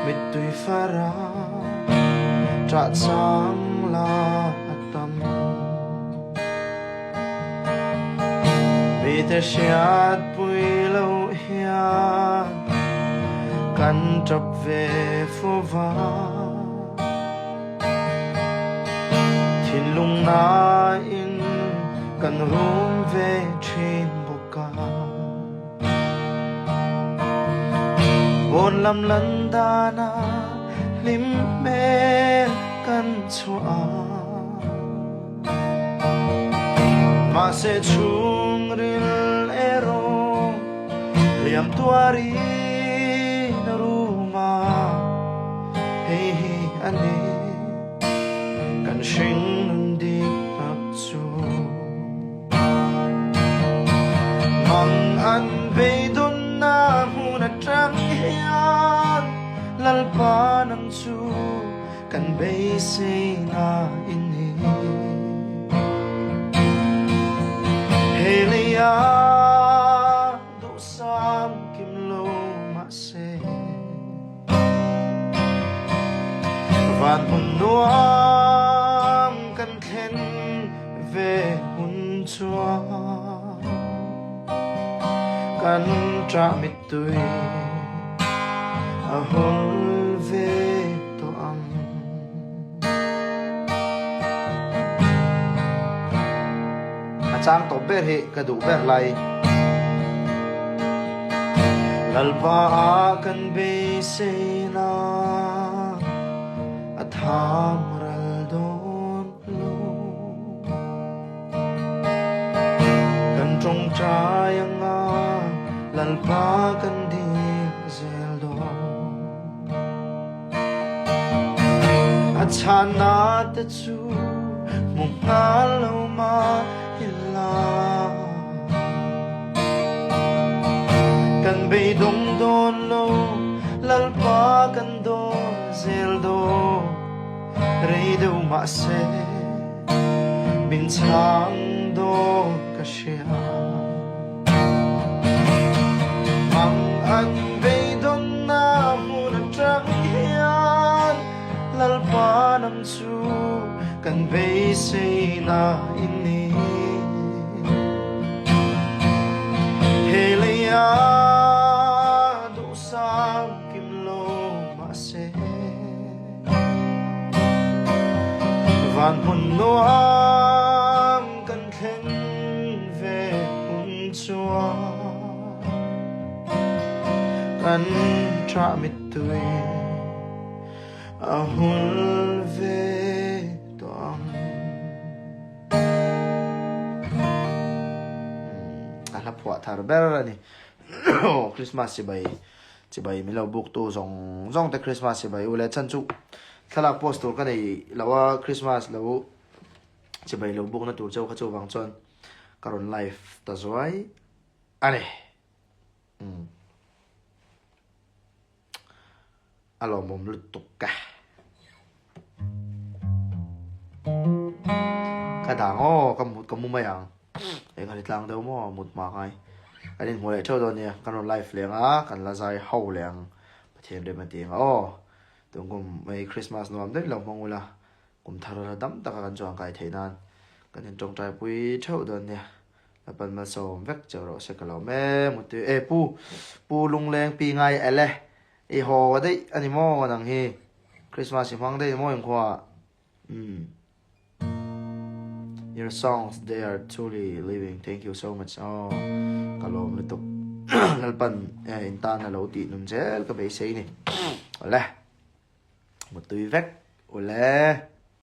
mit tui fara tra chang la atam vì thế siat pui lâu hian kan trap về phố va thiên lung na in kan rum về trên boka bồn lam lân đana lim men kan chua mà sẽ chung ril ero liam tuari naruma hey hey ani kan shing nundi paksu mang an ve don na huna trăng hian lalpa nang chu kan be se na ini helia do sam kim lo ma se van hun nuam kan khen về hun chua kan tra mit tui a hol về to ang a chang to ber he ka du ber lai lalpa a kan be se na a tham ral don lo kan trong trai anga lalpa kan di zel do a chana te chu mong na lo ma hila kan be dong don lo lalpa kan do zel do rei do ma se bin chang do ka shia mang an be don na mun trăng hian lalpa nam chu kan be se na ini helia do sam kim lo ma se van hun nuam kan khen về hun chua kan tra mit tui a hul về toang ala phwa thar ber ni Christmas chi bai mi lo book tu zong te Christmas chi bai ule chan chu thala post to ka nei lawa Christmas lo chi bai lo book na tur chau kha chu wang chon karon life ta zoi ane alo mom lut tukka kadang kamu mayang ga litlang daw mo mut ma kai kanin mo le chaw don ya kanon life leng a kan la zai hau leng pathian de mating tungkum mai Christmas nuam dei lo mongula kum thara dam taka kan chuang kai theinan kanin tong trai pui chaw don ya lapan ma som vek chaw ro se kalo me mutu pu lung leng pi ngai ele e ho dei ani mo nang hi Christmas hang dei mo yang khwa your songs they are truly living thank you so much kalom le tok lalpan intan na lo ti num jel ka be sei ni ole một túi vách ole